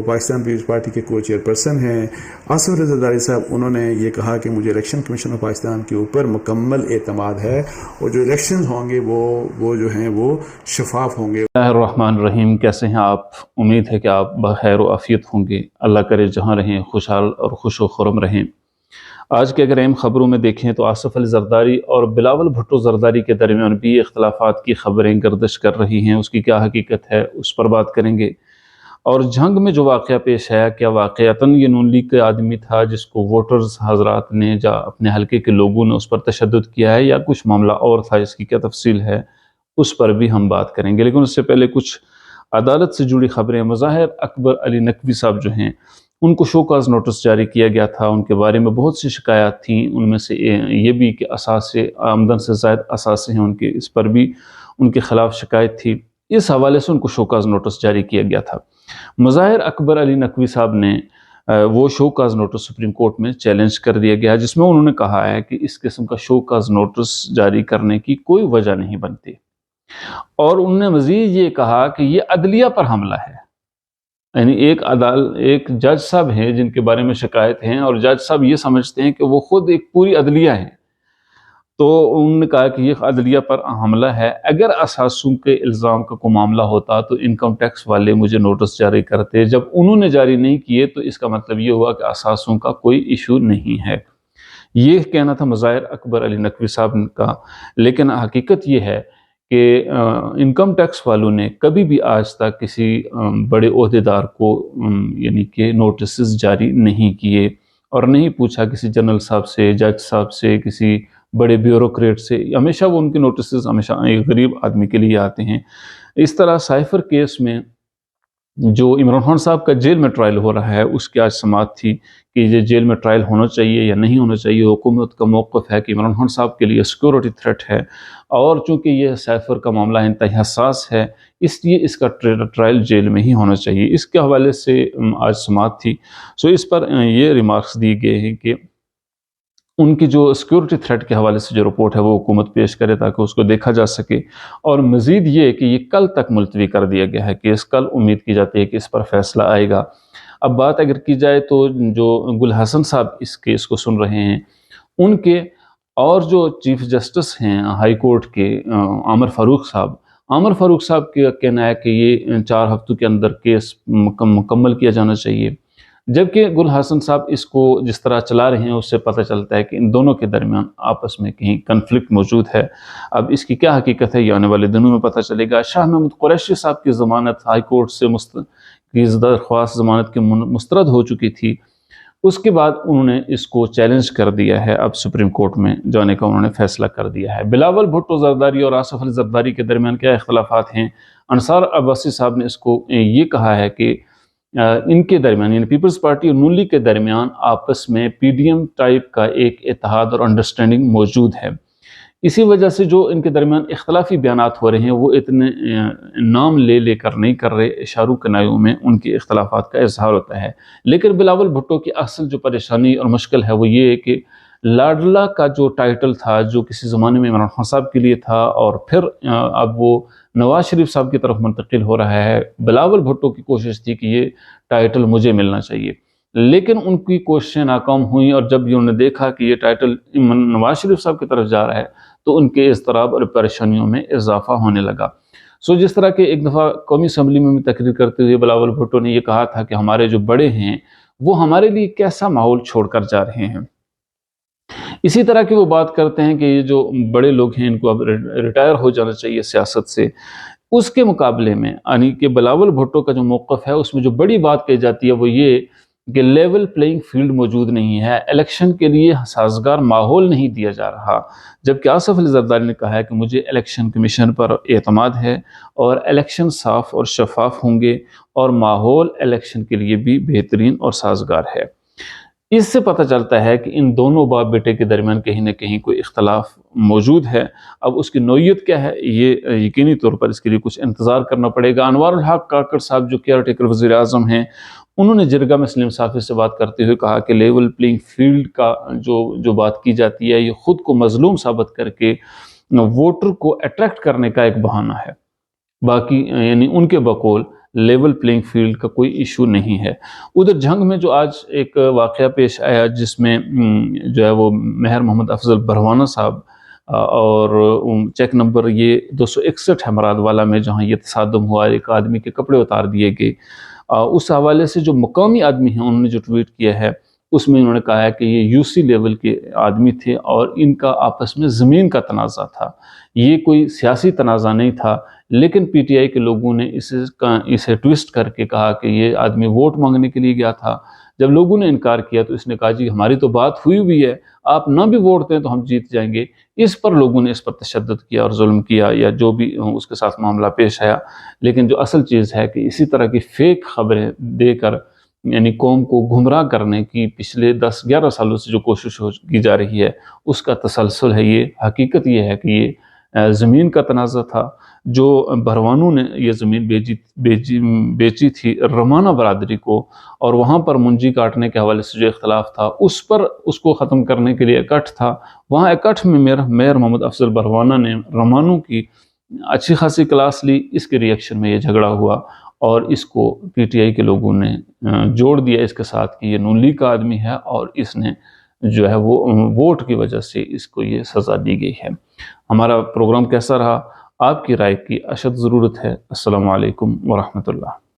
Pakistan Peoples party کے کو chairperson ہیں آصف علی زرداری صاحب، انہوں نے یہ کہا کہ مجھے الیکشن کمیشن آف پاکستان کے اوپر مکمل اعتماد ہے اور جو الیکشن ہوں گے وہ جو ہیں وہ شفاف ہوں گے۔ اللہ الرحمن الرحیم، کیسے ہیں آپ؟ امید ہے کہ آپ بخیر و عافیت ہوں گے۔ اللہ کرے جہاں رہیں خوشحال اور خوش و خرم رہیں۔ آج کے اگر اہم خبروں میں دیکھیں تو آصف علی زرداری اور بلاول بھٹو زرداری کے درمیان بھی اختلافات کی خبریں گردش کر رہی ہیں۔ اس کی کیا حقیقت ہے، اس پر بات کریں گے۔ اور جنگ میں جو واقعہ پیش آیا، کیا واقعتاً یہ نون لیگ کا آدمی تھا جس کو ووٹرز حضرات نے یا اپنے حلقے کے لوگوں نے اس پر تشدد کیا ہے، یا کچھ معاملہ اور تھا؟ اس کی کیا تفصیل ہے، اس پر بھی ہم بات کریں گے۔ لیکن اس سے پہلے کچھ عدالت سے جڑی خبریں۔ مظاہر اکبر علی نقوی صاحب جو ہیں، ان کو شو کاز نوٹس جاری کیا گیا تھا۔ ان کے بارے میں بہت سی شکایات تھیں، ان میں سے یہ بھی کہ اثاثے آمدن سے زائد اثاثے ہیں ان کے، اس پر بھی ان کے خلاف شکایت تھی۔ اس حوالے سے ان کو شو کاز نوٹس جاری کیا گیا تھا۔ مظاہر اکبر علی نقوی صاحب نے وہ show cause notice supreme court میں چیلنج کر دیا گیا، جس میں انہوں نے کہا ہے کہ اس قسم کا شو کاز نوٹس جاری کرنے کی کوئی وجہ نہیں بنتی، اور انہوں نے مزید یہ کہا کہ یہ عدلیہ پر حملہ ہے۔ یعنی ایک جج صاحب ہیں جن کے بارے میں شکایت ہیں، اور جج صاحب یہ سمجھتے ہیں کہ وہ خود ایک پوری عدلیہ ہے، تو انہوں نے کہا کہ یہ عدلیہ پر حملہ ہے۔ اگر اثاثوں کے الزام کا کوئی معاملہ ہوتا تو انکم ٹیکس والے مجھے نوٹس جاری کرتے، جب انہوں نے جاری نہیں کیے تو اس کا مطلب یہ ہوا کہ اثاثوں کا کوئی ایشو نہیں ہے۔ یہ کہنا تھا مظاہر اکبر علی نقوی صاحب کا۔ لیکن حقیقت یہ ہے کہ انکم ٹیکس والوں نے کبھی بھی آج تک کسی بڑے عہدیدار کو یعنی کہ نوٹسز جاری نہیں کیے، اور نہیں پوچھا کسی جنرل صاحب سے، جج صاحب سے، کسی بڑے بیوروکریٹ سے۔ ہمیشہ وہ ان کے نوٹسز ہمیشہ ایک غریب آدمی کے لیے آتے ہیں۔ اس طرح سائفر کیس میں جو عمران خان صاحب کا جیل میں ٹرائل ہو رہا ہے، اس کی آج سماعت تھی کہ یہ جیل میں ٹرائل ہونا چاہیے یا نہیں ہونا چاہیے۔ حکومت کا موقف ہے کہ عمران خان صاحب کے لیے سیکورٹی تھریٹ ہے، اور چونکہ یہ سائفر کا معاملہ انتہائی حساس ہے، اس لیے اس کا ٹرائل جیل میں ہی ہونا چاہیے۔ اس کے حوالے سے آج سماعت تھی، اس پر یہ ریمارکس دی گئے ہیں کہ ان کی جو سیکورٹی تھریٹ کے حوالے سے جو رپورٹ ہے وہ حکومت پیش کرے تاکہ اس کو دیکھا جا سکے، اور مزید یہ کہ یہ کل تک ملتوی کر دیا گیا ہے، کیس کل امید کی جاتی ہے کہ اس پر فیصلہ آئے گا۔ اب بات اگر کی جائے تو جو گل حسن صاحب اس کیس کو سن رہے ہیں، ان کے اور جو چیف جسٹس ہیں ہائی کورٹ کے عامر فاروق صاحب کا کہنا ہے کہ یہ 4 ہفتوں کے اندر کیس مکمل کیا جانا چاہیے، جبکہ گل حسن صاحب اس کو جس طرح چلا رہے ہیں اس سے پتہ چلتا ہے کہ ان دونوں کے درمیان آپس میں کہیں کنفلکٹ موجود ہے۔ اب اس کی کیا حقیقت ہے یہ آنے والے دنوں میں پتہ چلے گا۔ شاہ محمود قریشی صاحب کی ضمانت ہائی کورٹ سے کی درخواست ضمانت کی مسترد ہو چکی تھی، اس کے بعد انہوں نے اس کو چیلنج کر دیا ہے، اب سپریم کورٹ میں جانے کا انہوں نے فیصلہ کر دیا ہے۔ بلاول بھٹو زرداری اور آصف علی زرداری کے درمیان کیا اختلافات ہیں؟ انصار عباسی صاحب نے اس کو یہ کہا ہے کہ ان کے درمیان یعنی پیپلز پارٹی اور نون لیگ کے درمیان آپس میں پی ڈی ایم ٹائپ کا ایک اتحاد اور انڈرسٹینڈنگ موجود ہے۔ اسی وجہ سے جو ان کے درمیان اختلافی بیانات ہو رہے ہیں وہ اتنے نام لے کر نہیں کر رہے، اشاروں کنایوں میں ان کے اختلافات کا اظہار ہوتا ہے۔ لیکن بلاول بھٹو کی اصل جو پریشانی اور مشکل ہے وہ یہ ہے کہ لاڈلا کا جو ٹائٹل تھا، جو کسی زمانے میں عمران خان صاحب کے لیے تھا اور پھر اب وہ نواز شریف صاحب کی طرف منتقل ہو رہا ہے، بلاول بھٹو کی کوشش تھی کہ یہ ٹائٹل مجھے ملنا چاہیے، لیکن ان کی کوششیں ناکام ہوئیں، اور جب انہوں نے دیکھا کہ یہ ٹائٹل نواز شریف صاحب کی طرف جا رہا ہے تو ان کے اضطراب اور پریشانیوں میں اضافہ ہونے لگا۔ جس طرح کہ ایک دفعہ قومی اسمبلی میں تقریر کرتے ہوئے بلاول بھٹو نے یہ کہا تھا کہ ہمارے جو بڑے ہیں وہ ہمارے لیے کیسا ماحول چھوڑ کر جا رہے ہیں۔ اسی طرح کی وہ بات کرتے ہیں کہ یہ جو بڑے لوگ ہیں ان کو اب ریٹائر ہو جانا چاہیے سیاست سے۔ اس کے مقابلے میں یعنی کہ بلاول بھٹو کا جو موقف ہے اس میں جو بڑی بات کہی جاتی ہے وہ یہ کہ لیول پلینگ فیلڈ موجود نہیں ہے، الیکشن کے لیے سازگار ماحول نہیں دیا جا رہا، جبکہ آصف علی زرداری نے کہا ہے کہ مجھے الیکشن کمیشن پر اعتماد ہے اور الیکشن صاف اور شفاف ہوں گے، اور ماحول الیکشن کے لیے بھی بہترین اور سازگار ہے۔ اس سے پتہ چلتا ہے کہ ان دونوں باپ بیٹے کے درمیان کہیں نہ کہیں کوئی اختلاف موجود ہے۔ اب اس کی نوعیت کیا ہے یہ یقینی طور پر اس کے لیے کچھ انتظار کرنا پڑے گا۔ انوار الحق کاکڑ صاحب جو کیئر ٹیکر وزیر اعظم ہیں، انہوں نے جرگہ میں سلیم صافی سے بات کرتے ہوئے کہا کہ لیول پلینگ فیلڈ کا جو بات کی جاتی ہے یہ خود کو مظلوم ثابت کر کے ووٹر کو اٹریکٹ کرنے کا ایک بہانہ ہے۔ باقی یعنی ان کے بقول لیول پلینگ فیلڈ کا کوئی ایشو نہیں ہے۔ ادھر جھنگ میں جو آج ایک واقعہ پیش آیا جس میں جو ہے وہ مہر محمد افضل بھروانہ صاحب اور چیک نمبر یہ 261 ہے مراد والا میں جہاں یہ تصادم ہوا، ایک آدمی کے کپڑے اتار دیے گئے، اس حوالے سے جو مقامی آدمی ہیں انہوں نے جو ٹویٹ کیا ہے اس میں انہوں نے کہا ہے کہ یہ یو سی لیول کے آدمی تھے اور ان کا آپس میں زمین کا تنازع تھا، یہ کوئی سیاسی تنازع نہیں تھا، لیکن پی ٹی آئی کے لوگوں نے اسے ٹویسٹ کر کے کہا کہ یہ آدمی ووٹ مانگنے کے لیے گیا تھا۔ جب لوگوں نے انکار کیا تو اس نے کہا جی ہماری تو بات ہوئی ہے، آپ نہ بھی ووٹ دیں تو ہم جیت جائیں گے۔ اس پر لوگوں نے اس پر تشدد کیا اور ظلم کیا یا جو بھی اس کے ساتھ معاملہ پیش آیا، لیکن جو اصل چیز ہے کہ اسی طرح کی فیک خبریں دے کر یعنی قوم کو گمراہ کرنے کی پچھلے 10-11 سالوں سے جو کوشش کی جا رہی ہے اس کا تسلسل ہے یہ۔ حقیقت یہ ہے کہ یہ زمین کا تنازع تھا، جو بھروانوں نے یہ زمین بیچی تھی رمانہ برادری کو، اور وہاں پر منجی کاٹنے کے حوالے سے جو اختلاف تھا اس کو ختم کرنے کے لیے اکٹھ تھا۔ وہاں اکٹھ میں مہر محمد افضل بھروانہ نے رمانوں کی اچھی خاصی کلاس لی، اس کے ریئیکشن میں یہ جھگڑا ہوا اور اس کو پی ٹی آئی کے لوگوں نے جوڑ دیا اس کے ساتھ کہ یہ نون لیگ کا آدمی ہے اور اس نے جو ہے وہ ووٹ کی وجہ سے اس کو یہ سزا دی گئی ہے۔ ہمارا پروگرام کیسا رہا؟ آپ کی رائے کی اشد ضرورت ہے۔ السلام علیکم ورحمۃ اللہ۔